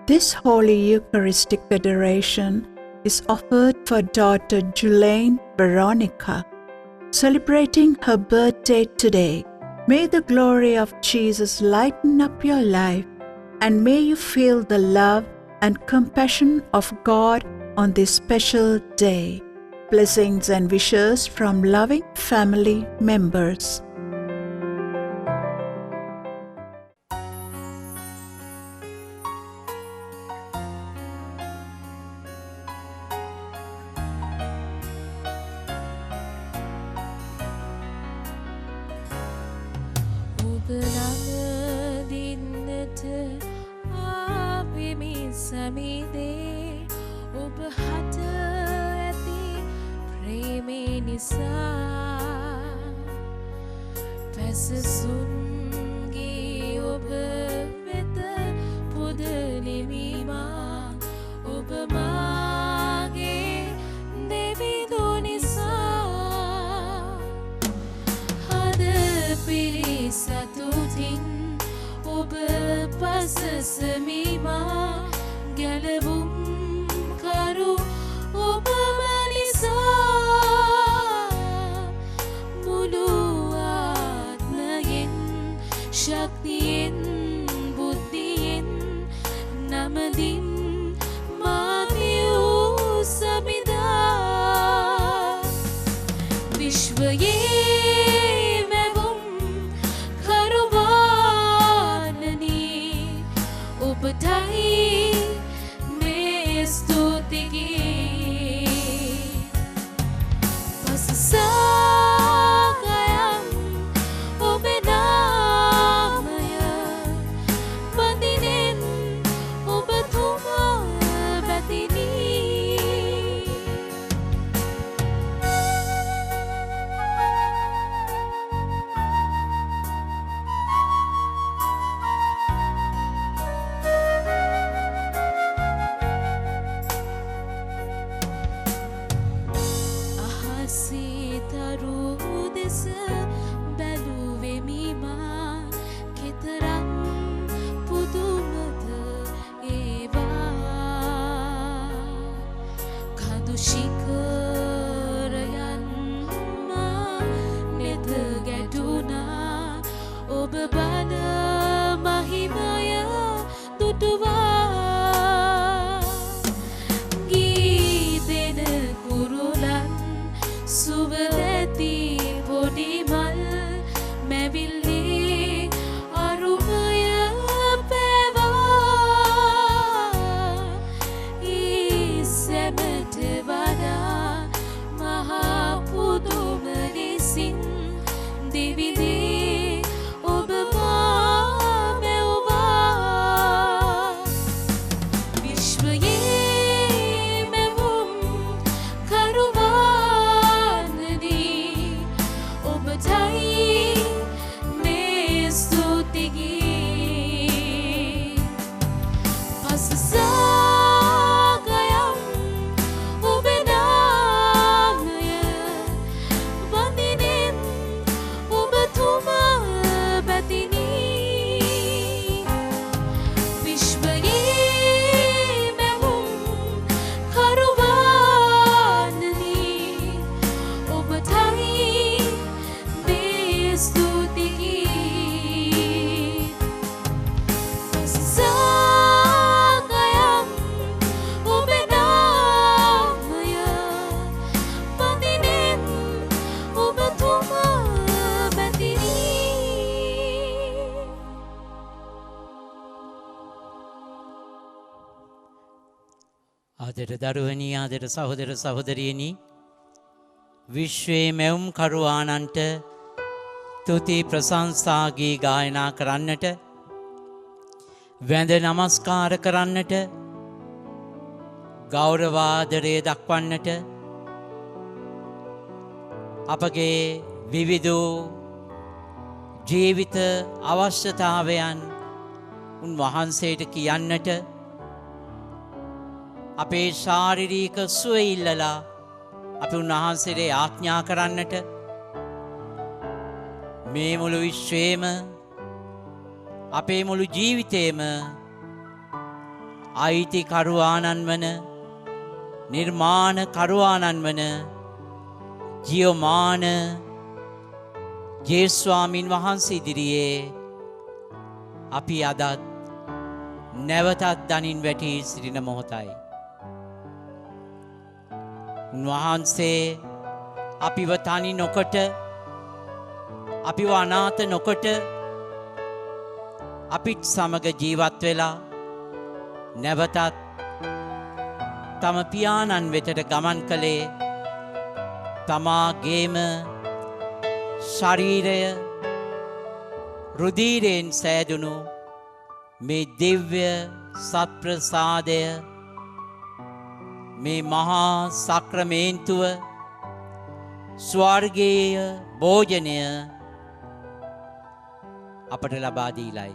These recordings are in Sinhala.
This Holy Eucharistic Adoration is offered for daughter Julaine Veronica, celebrating her birthday today. May the glory of Jesus lighten up your life, and may you feel the love and compassion of God on this special day. Blessings and wishes from loving family members. ආදර දරුවනි ආදර සහෝදර සහෝදරියනි විශ්වයේ මැවුම් කරුවානන්ට තුති ප්‍රශංසා ගී ගායනා කරන්නට වැඳ නමස්කාර කරන්නට ගෞරවාදරය දක්වන්නට අපගේ විවිධ ජීවිත අවශ්‍යතාවයන් උන්වහන්සේට කියන්නට අපේ ශාරීරික සුවය ඉල්ලලා අපි උන්වහන්සේට ආඥා කරන්නට මේ මුළු විශ්වයේම අපේ මුළු ජීවිතේම අයිති කරුවානන් වන නිර්මාණ කරුවානන් වන ජියෝමාන ජේස්වාමින් වහන්සේ ඉදිරියේ අපි අදත් නැවතත් දනින් වැටී සිටින මොහොතයි. උන්වහන්සේ අපිව තනි නොකොට අපිව අනාථ නොකොට අපිත් සමග ජීවත් වෙලා නැවතත් තම පියාණන් වෙතට ගමන් කළේ තමාගේම ශරීරය රුධීරයෙන් සෑදුණු මේ දිව්‍ය සත්ප්‍රසාදය මේ මහා සක්‍රමේන්තුව ස්වර්ගීය භෝජනය අපට ලබා දීලයි.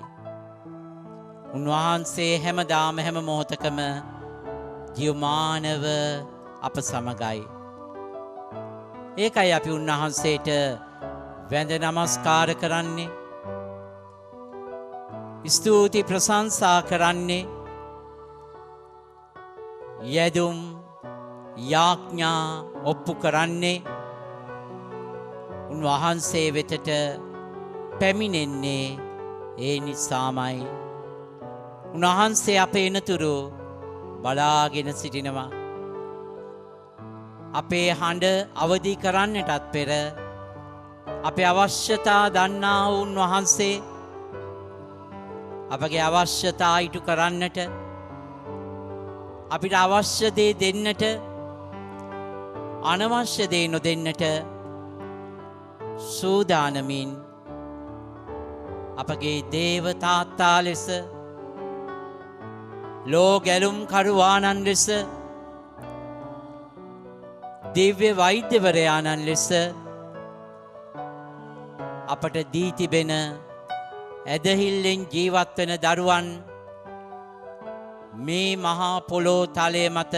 උන්වහන්සේ හැමදාම හැම මොහොතකම ජීවමානව අප සමගයි. ඒකයි අපි උන්වහන්සේට වැඳ නමස්කාර කරන්නේ, ස්තුති ප්‍රශංසා කරන්නේ, යදුම් යාඥා ඔප්පු කරන්නේ, උන්වහන්සේ වෙතට පැමිණෙන්නේ ඒ නිසාමයි. උන්වහන්සේ අපේ එනතුරු බලාගෙන සිටිනවා. අපේ හඬ අවදි කරන්නටත් පෙර අපේ අවශ්‍යතා දන්නා වූ උන්වහන්සේ අපගේ අවශ්‍යතා ඉටු කරන්නට, අපිට අවශ්‍ය දේ දෙන්නට, අනවශ්‍ය දේ නොදෙන්නට සූදානමින් අපගේ දේව තාත්තා ලෙස, ලෝ ගැලුම් කරුවානන් ලෙස, දිව්‍ය වෛද්‍යවරයාණන් ලෙස අපට දී තිබෙන ඇදහිල්ලෙන් ජීවත් වෙන දරුවන් මේ මහා පොළොව තලය මත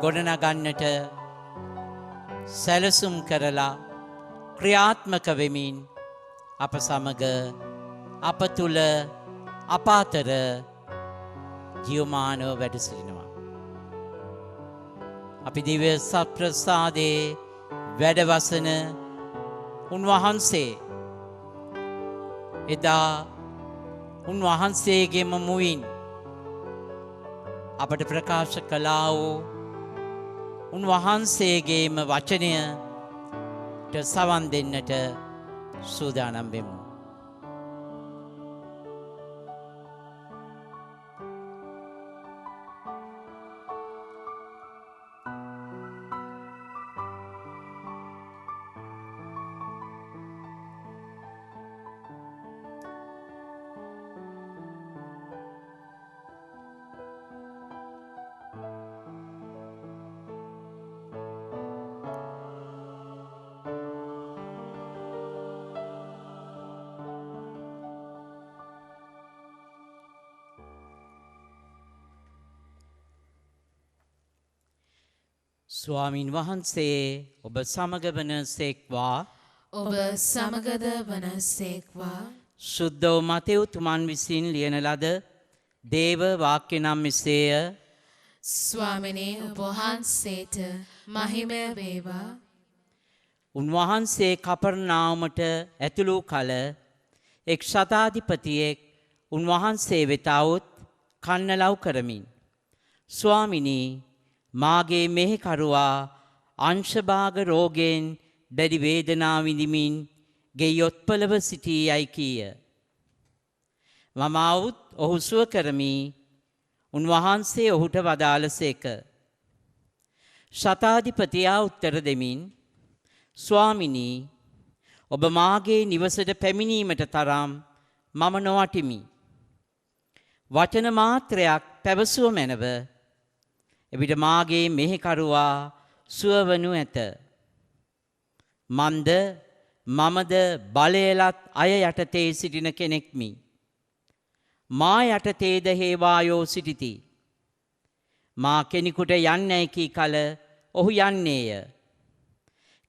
ගොඩනගන්නට සැලසුම් කරලා ක්‍රියාත්මක වෙමින් අප සමග අප තුල අප අතර ජීවමානව වැඩ සිටිනවා. අපි දිව්‍ය සත්ප්‍රසාදයේ වැඩවසන උන්වහන්සේ එදා උන්වහන්සේගේම මුවින් අපට ප්‍රකාශ කළා වූ උන්වහන්සේගේම වචනයට සවන් දෙන්නට සූදානම් වෙමු. ස්වාමින් වහන්සේ ඔබ සමග වන සේක්වා. ඔබ සමගද වන සේක්වා. ශුද්ධ වූ මතෙව් තුමන් විසින් ලියන ලද දේව වාක්‍ය නම් මෙසේය. ස්වාමිනේ ඔබ වහන්සේට මහිමය වේවා. උන්වහන්සේ කපර්නාවුමට ඇතුළු කල එක් ශතාධිපතියෙක් උන්වහන්සේ වෙත આવොත් කන්නලව් කරමින්, ස්වාමිනී මාගේ මෙහෙකරුවා අංශභාග රෝගයෙන් දැඩි වේදනා විඳිමින් ගෙයොත්පලව සිටී යයි කීය. මම આવුත් ඔහු සුව කරමි. උන්වහන්සේ ඔහුට වදාළසේක. ශතාධිපතියා උත්තර දෙමින්, ස්වාමිනී ඔබ මාගේ නිවසට පැමිණීමට තරම් මම නොවටිමි. වචන මාත්‍රයක් පැවසුව මැනව එවිට මාගේ මෙහෙකරුවා සුවවනු ඇත. මමද බලයලත් අය යටතේ සිටින කෙනෙක්මි. මා යටතේද හේවායෝ සිටිති. මා කෙනෙකුට යන්නයි කී කල ඔහු යන්නේය.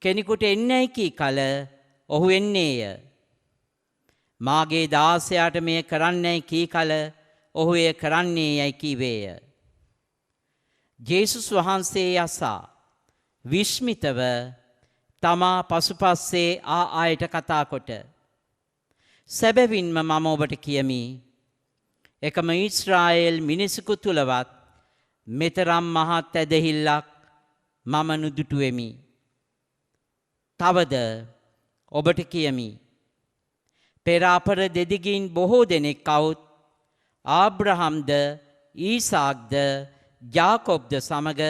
කෙනෙකුට එන්නයි කී කල ඔහු එන්නේය. මාගේ දාසයාට මෙය කරන්නයි කී කල ඔහු එය කරන්නේ යයි කීවේය. ජේසුස් වහන්සේ අසා විශ්මිතව තමා පසුපස්සේ අයට කතා කොට සැබවින්ම මම ඔබට කියමි එකම ඊශ්‍රායෙල් මිනිසෙකු තුලවත් මෙතරම් මහත් ඇදහිල්ලක් මම නුදුටුවෙමි. තවද ඔබට කියමි පෙර අපර දෙදිගින් බොහෝ දෙනෙක් කවුත් ආබ්‍රහම්ද ඊසාක්ද ජාකොබ්ද සමග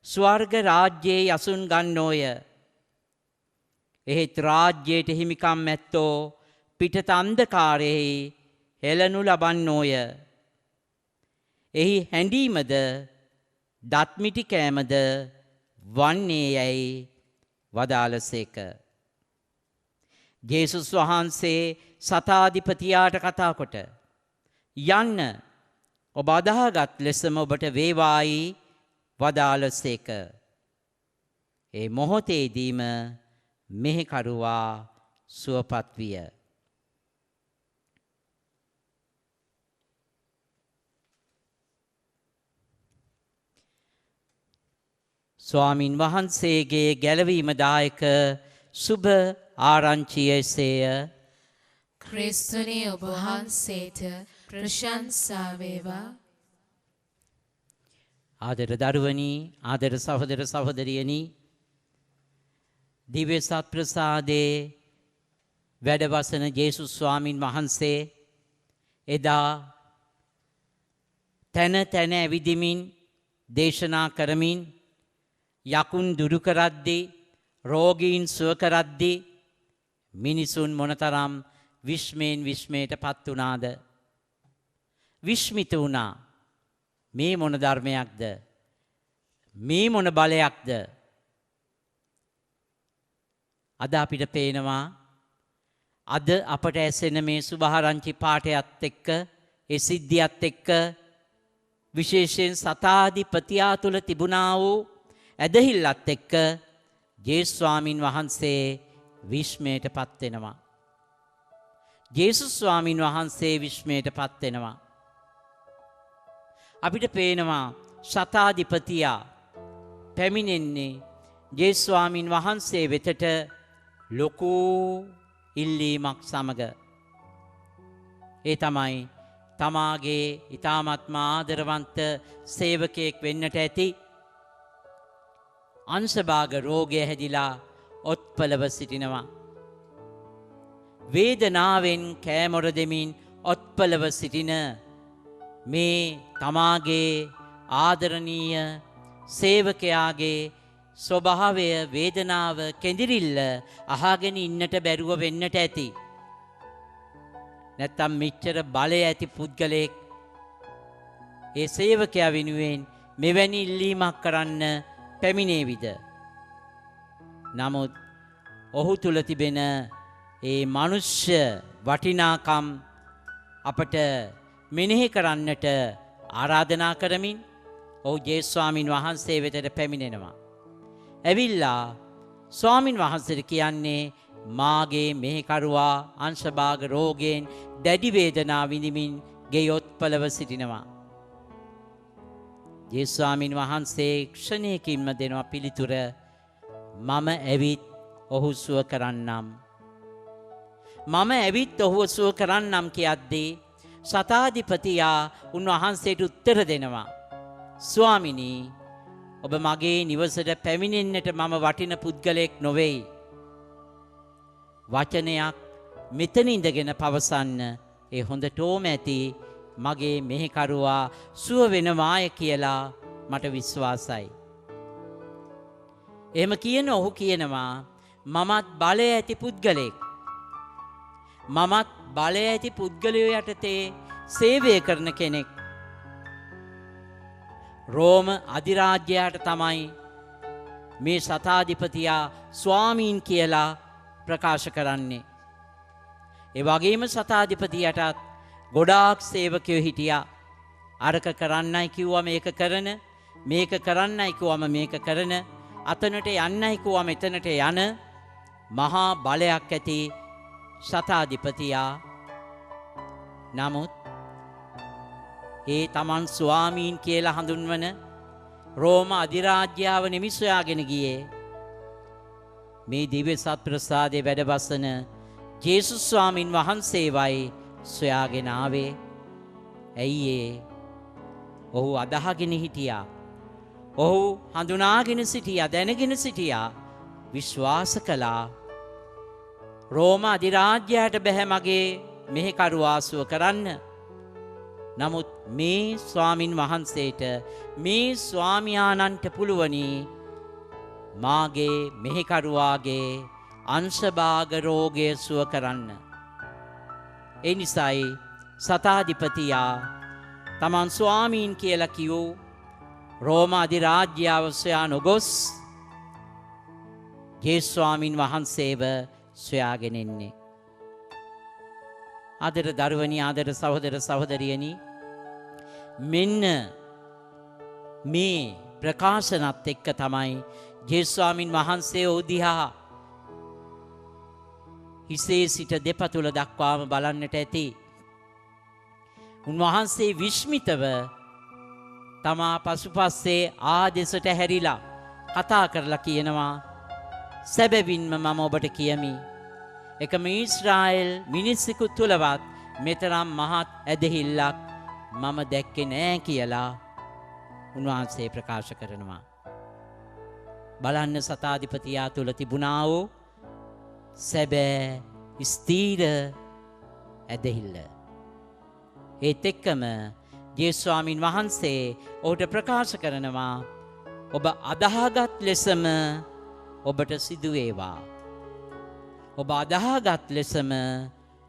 ස්වර්ග රාජ්‍යයේ යසුන් ගන්නෝය. එහෙත් රාජ්‍යයට හිමිකම් ඇත්තෝ පිටත අන්ධකාරයෙහි හෙළනු ලබන්නෝය. එහි හැඬීමද දත්මිටි කෑමද වන්නේ යැයි වදාළසේක. ජේසුස් වහන්සේ සතාධිපතියාට කතා කොට යන්න ඔබ අදහාගත් ලෙසම ඔබට වේවායි වදාළසේක. ඒ මොහොතේදීම මෙහෙකරුවා සුවපත් විය. ස්වාමින් වහන්සේගේ ගැලවීම දායක සුබ ආරංචිය එසේය. ක්‍රිස්තුනි ඔබ වහන්සේට ප්‍රශංසා වේවා. ආදර දරුවනි, ආදර සහෝදර සහෝදරියනි, දිව්‍ය සත්ප්‍රසාදේ වැඩවසන ජේසුස් ස්වාමින් වහන්සේ එදා තැන තැන ඇවිදිමින් දේශනා කරමින් යකුන් දුරු කරද්දී රෝගීන් සුව කරද්දී මිනිසුන් මොනතරම් විස්මයට පත් වුණාද? විස්මිත වුණා. මේ මොන ධර්මයක්ද? මේ මොන බලයක්ද? අද අපිට පේනවා අද අපට ඇසෙන මේ සුභාරංචි පාඨයත් එක්ක ඒ සිද්ධියත් එක්ක විශේෂයෙන් සතාධිපතියා තුළ තිබුණා වූ ඇදහිල්ලත් එක්ක ජේසුස් ස්වාමින් වහන්සේ විස්මයට පත් වෙනවා. ජේසුස් ස්වාමින් වහන්සේ විස්මයට පත් වෙනවා. අපිට පේනවා සතාධිපතියා පැමිණෙන්නේ ජේසුස් ස්වාමින් වහන්සේ වෙතට ලොකු ඉල්ලීමක් සමග. ඒ තමයි තමාගේ ඊ타ත්ම ආදරවන්ත සේවකයෙක් වෙන්නට ඇති අංශභාග රෝගය හැදිලා ඔත්පලව සිටිනවා. වේදනාවෙන් කෑමොර දෙමින් ඔත්පලව සිටින මේ තමාගේ ආදරණීය සේවකයාගේ ස්වභාවය වේදනාව කෙඳිරිල්ල අහගෙන ඉන්නට බැරුව වෙන්නට ඇති. නැත්තම් මෙච්චර බලය ඇති පුද්ගලයෙක් ඒ සේවකයා වෙනුවෙන් මෙවැනි ඉල්ලීමක් කරන්න පැමිණේවිද? නමුත් ඔහු තුල තිබෙන ඒ මනුෂ්‍ය වටිනාකම් අපට මෙනෙහි කරන්නට ආරාධනා කරමින් ඔහු ජේසුස් ස්වාමින් වහන්සේ වෙතට පැමිණෙනවා. ඇවිල්ලා ස්වාමින් වහන්සේට කියන්නේ මාගේ මෙහෙකරුවා අංශභාග රෝගයෙන් දැඩි වේදනා විඳිමින් ගෙයොත්පලව සිටිනවා. ජේසුස් ස්වාමින් වහන්සේ ක්ෂණයකින්ම දෙනවා පිළිතුර, මම ඇවිත් ඔහු සුව කරන්නම්. මම ඇවිත් ඔහුව සුව කරන්නම් කියද්දී සතාධිපතියා උන්වහන්සේට උත්තර දෙනවා, ස්වාමිනී, ඔබ මගේ නිවසට පැමිණෙන්නට මම වටින පුද්ගලයෙක් නොවෙයි. වචනයක් මෙතන ඉඳගෙන පවසන්න ඒ හොඳටම ඇති මගේ මෙහෙකරුවා සුව වෙනවාය කියලා මට විශ්වාසයි. එහෙම කියන ඔහු කියනවා, මමත් බලය ඇති පුද්ගලයෙක්. මමත් බලය ඇති පුද්ගලයෝ යටතේ සේවය කරන කෙනෙක්. රෝම අධිරාජ්‍යයට තමයි මේ සතාධිපතියා ස්වාමීන් කියලා ප්‍රකාශ කරන්නේ. ඒ වගේම සතාධිපතියටත් ගොඩාක් සේවකයෝ හිටියා. අරක කරන්නයි කිව්වා මේක කරන, මේක කරන්නයි කිව්වම මේක කරන, අතනට යන්නයි කිව්වම එතනට යන මහා බලයක් ඇති සතාධිපතියා. නමුත් ඒ තමන් ස්වාමීන් කියලා හඳුන්වන රෝම අධිරාජ්‍යාව නෙමි සොයාගෙන ගියේ. මේ දිව්‍ය සත් ප්‍රසාදයේ වැඩවසන ජේසුස් ස්වාමින් වහන්සේවයි සොයාගෙන ආවේ. ඇයි ඒ? ඔහු අදහගෙන හිටියා. ඔහු හඳුනාගෙන සිටියා, දැනගෙන සිටියා, විශ්වාස කළා. රෝම අධිරාජ්‍යයට බැහැ මගේ මෙහෙකරුවා සුව කරන්න. නමුත් මේ ස්වාමින් වහන්සේට, මේ ස්වාමියාණන්ට පුළුවනි මාගේ මෙහෙකරුවාගේ අංශභාග රෝගය සුව කරන්න. ඒ නිසායි සතාධිපතියා තමන් ස්වාමීන් කියලා කිව්ව රෝම අධිරාජ්‍යාව සොයා නොගොස් ජේසුස් ස්වාමින් වහන්සේව සොයාගෙන එන්නේ. ආදර දරුවනි, ආදර සහෝදර සහෝදරියනි, මෙන්න මේ ප්‍රකාශනත් එක්ක තමයි ජේසුස් ස්වාමින් වහන්සේ උදිහා හිසේ සිට දෙපතුල දක්වාම බලන්නට ඇති. උන්වහන්සේ විස්මිතව තමා පසුපස්සේ ආදෙසට හැරිලා කතා කරලා කියනවා, සැබවින්ම මම ඔබට කියමි, එකම ඊශ්‍රායෙල් මිනිස්සෙකු තුලවත් මෙතරම් මහත් ඇදහිල්ලක් මම දැක්කේ නෑ කියලා උන්වහන්සේ ප්‍රකාශ කරනවා. බලන්න සතාධිපතියා තුල තිබුණා වූ සැබෑ ස්ථීර ඇදහිල්ල. ඒත් එක්කම ජේසුස් ස්වාමින් වහන්සේ ඔහුට ප්‍රකාශ කරනවා, ඔබ අදහාගත් ලෙසම ඔබට සිදු වේවා. ඔබ අදහාගත් ලෙසම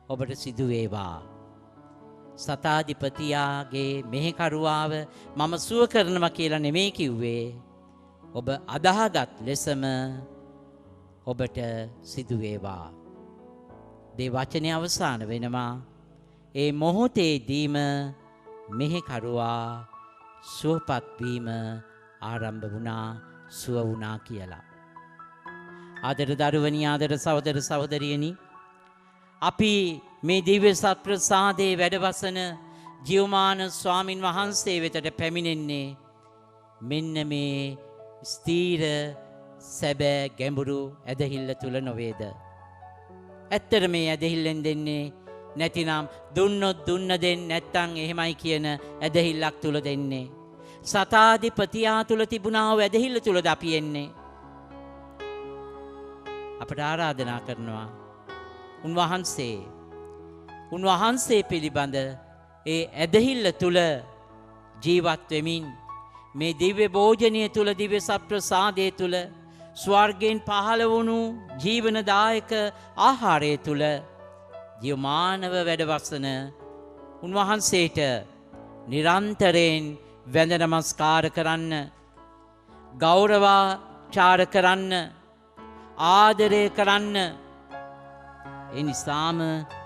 ඔබට සිදු වේවා. සතාධිපතියාගේ මෙහෙකරුවාව මම සුව කරනවා කියලා නෙමෙයි කිව්වේ. ඔබ අදහාගත් ලෙසම ඔබට සිදු වේවා. දේ වචනේ අවසාන වෙනවා. ඒ මොහොතේදීම මෙහෙකරුවා සුවපත් වීම ආරම්භ වුණා, සුව වුණා කියලා. ආදර දරුවනි, ආදර සහෝදර සහෝදරියනි, අපි මේ දිව්‍ය සත් ප්‍රසාදයේ වැඩවසන ජීවමාන ස්වාමින් වහන්සේ වෙතට පැමිණෙන්නේ මෙන්න මේ ස්ථීර සැබෑ ගැඹුරු ඇදහිල්ල තුල නොවේද? ඇත්තට මේ ඇදහිල්ලෙන් දෙන්නේ නැතිනම් දුන්නොත් දුන්න දෙන්න නැත්තම් එහෙමයි කියන ඇදහිල්ලක් තුල දෙන්නේ. සතාධිපතියා තුල තිබුණා වූ ඇදහිල්ල තුලද අපි එන්නේ. අපට ආරාධනා කරනවා උන්වහන්සේ පිළිබඳ ඒ ඇදහිල්ල තුල ජීවත් වෙමින් මේ දිව්‍ය භෝජනය තුල, දිව්‍ය සප්‍රසාදයේ තුල, ස්වර්ගයෙන් පහළ වුණු ජීවනදායක ආහාරය තුල ජීවමානව වැඩවසන උන්වහන්සේට නිරන්තරයෙන් වැඳ නමස්කාර කරන්න, ගෞරවාචාර කරන්න, ආදරය කරන්න. ඒ නිසාම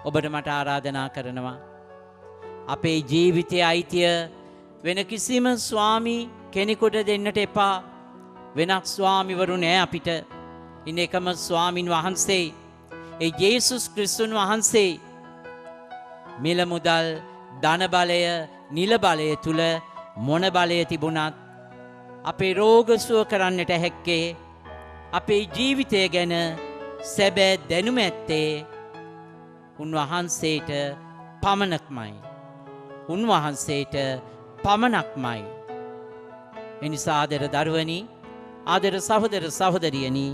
ඔබට මට ආරාධනා කරනවා, අපේ ජීවිතයේ අයිතිය වෙන කිසිම ස්වාමි කෙනෙකුට දෙන්නට එපා. වෙනත් ස්වාමිවරු නෑ අපිට. ඉන්න එකම ස්වාමින් වහන්සේ, ඒ ජේසුස් ක්‍රිස්තුන් වහන්සේ. මිල මුදල්, ධන බලය, නිල බලය තුල මොන බලය තිබුණත් අපේ රෝග සුව කරන්නට හැක්කේ, අපේ ජීවිතය ගැන සැබෑ දැනුම ඇත්තේ උන්වහන්සේට පමණක්මයි. උන්වහන්සේට පමණක්මයි. එනිසා ආදර දරුවනි, ආදර සහෝදර සහෝදරියනි,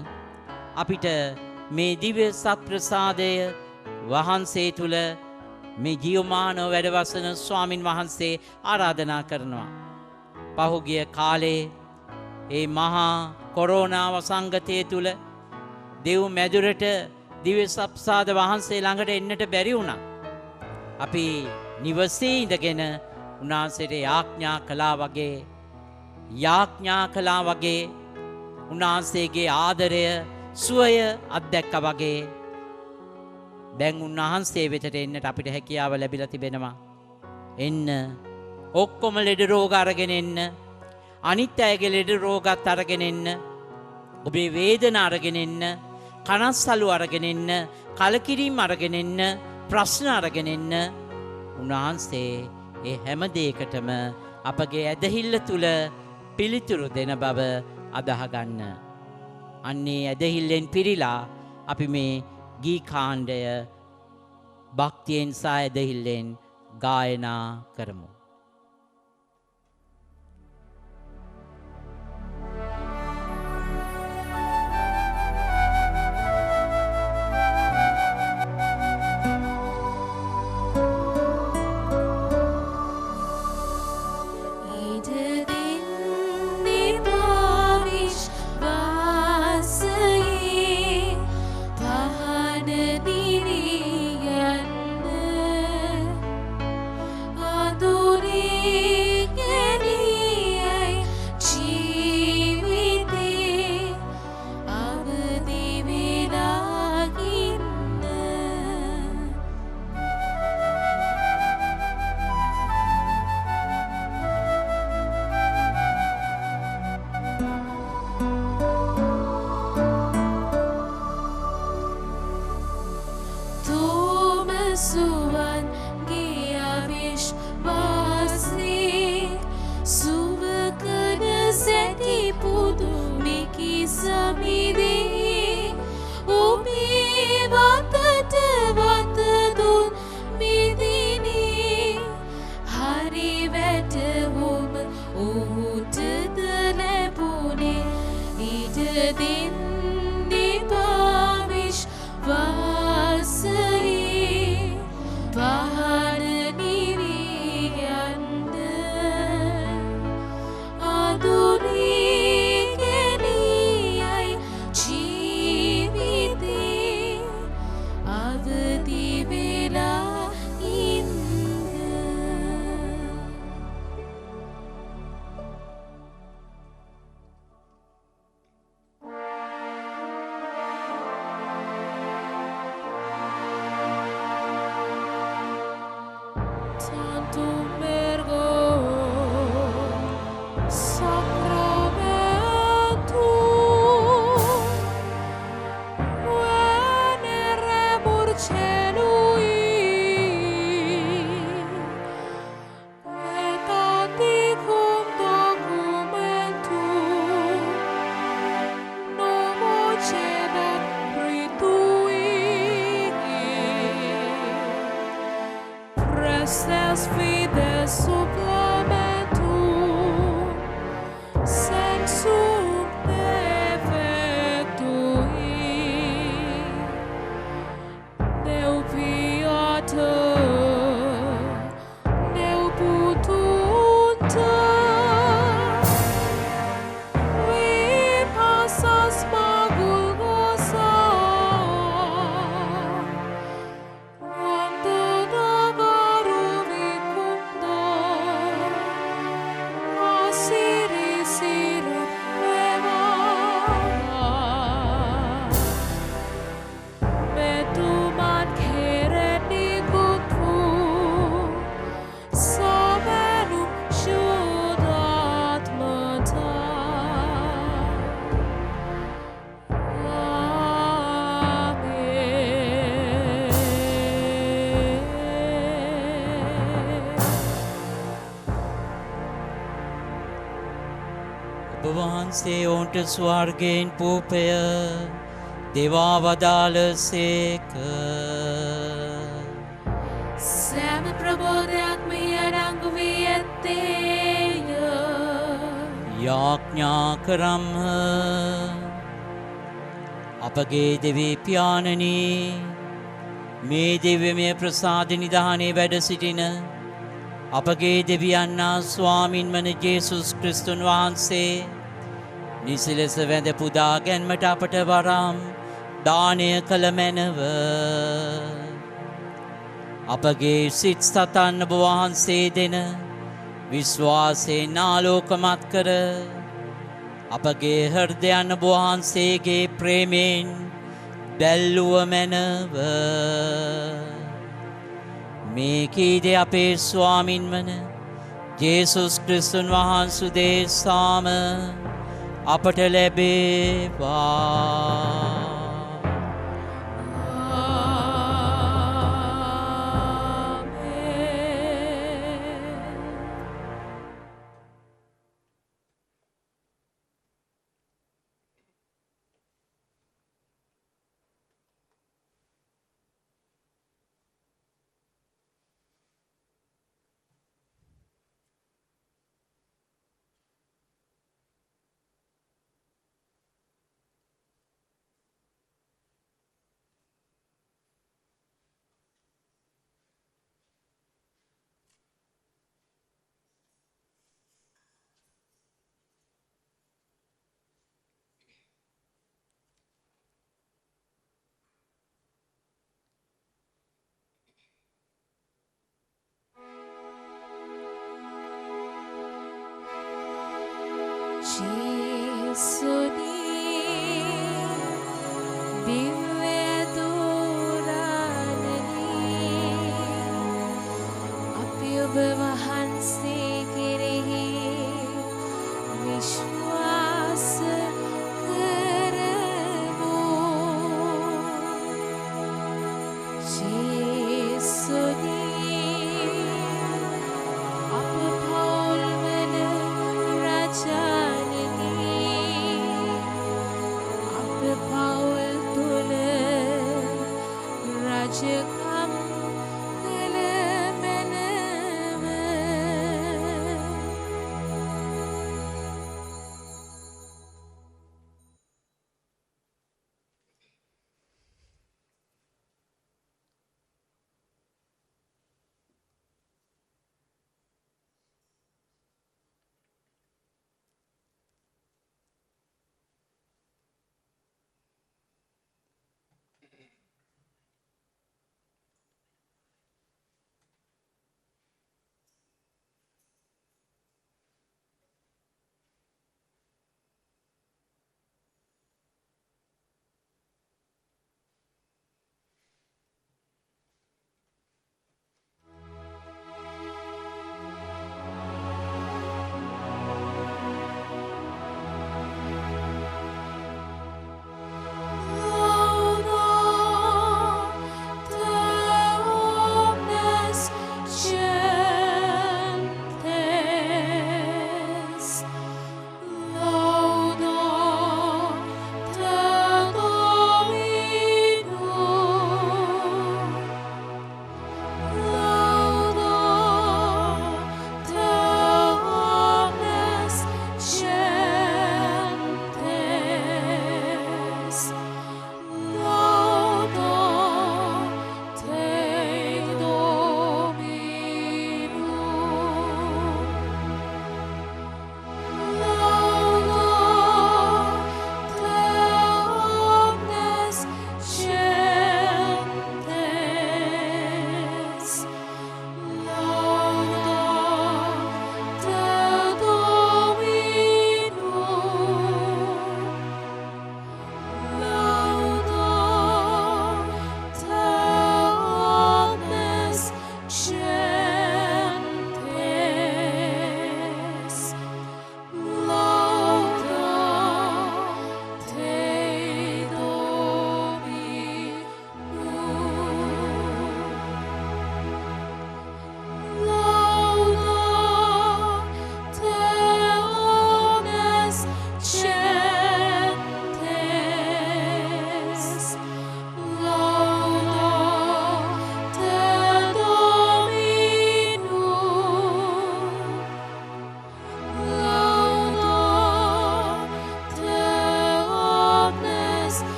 අපිට මේ දිව්‍ය සත් ප්‍රසාදය වහන්සේ තුල මේ ජීවමානව වැඩවසන ස්වාමින් වහන්සේ ආරාධනා කරනවා. පහුගිය කාලේ ඒ මහා කොරෝනා වසංගතය තුල දෙව් මැදුරට දිව්‍ය සප්‍රසාද වහන්සේ ළඟට එන්නට බැරි වුණා. අපි නිවසේ ඉඳගෙන උන්වහන්සේට යාඥා කළා වගේ උන්වහන්සේගේ ආදරය, සුවය අත්දැක්කා වගේ දැන් උන්වහන්සේ වෙතට එන්නට අපිට හැකියාව ලැබිලා තිබෙනවා. එන්න, ඔක්කොම ලෙඩ රෝග අරගෙන එන්න, අනිත් අයගේ ලෙඩ රෝගත් අරගෙන එන්න, ඔබේ වේදනා අරගෙන එන්න, කනස්සලු අරගෙන එන්න, කලකිරීම අරගෙන එන්න, ප්‍රශ්න අරගෙන එන්න. උන්වහන්සේ ඒ හැම දෙයකටම අපගේ ඇදහිල්ල තුල පිළිතුරු දෙන බව අදහගන්න. අන්නේ ඇදහිල්ලෙන් පිරිලා අපි මේ ගී කාණ්ඩය භක්තියෙන් සහ ඇදහිල්ලෙන් ගායනා කරමු. වහන්සේ ඔවුන්ට ස්වර්ගයෙන් පූපය දෙවා වදාළ සේක. සෑම ප්‍රබෝධයක්ම අඩංගු වී ඇත්තේය. යාඥා කරම්හ. අපගේ දෙවී පියාණනී මේ දිව්‍යමය ප්‍රසාද නිධානයේ වැඩ සිටින අපගේ දෙවියන්නා ස්වාමින් වන ජේසුස් ක්‍රිස්තුන් වහන්සේ නිසි ලෙස වැඳ පුදා ගැන්මට අපට වරම් දානය කළ මැනව. අපගේ සිත් සතන් ඔබ වහන්සේ දෙන විශ්වාසයෙන් ආලෝකමත් කර අපගේ හෘදයන් ඔබ වහන්සේගේ ප්‍රේමයෙන් දැල්ලුව මැනව. මේ කීදේ අපේ ස්වාමින් වන ජේසුස් ක්‍රිස්තුන් වහන්සේ දේශාම අපට ලැබේවා. ජේසුනි දිව්‍ය දුරානනි අපි ඔබ වහන්සේ කෙරෙහි විශ්වාස කරමු ජේසුනි අප පවුල්වල රජාණනි අප පවුල් තුල රජකම් කළ මැනව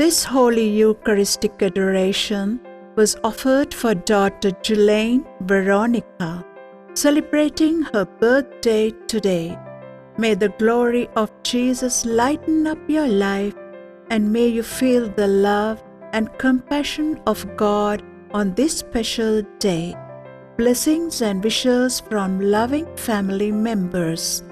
This Holy Eucharistic adoration was offered for daughter Julaine Veronica, celebrating her birthday today. May the glory of Jesus lighten up your life, and may you feel the love and compassion of God on this special day. Blessings and wishes from loving family members.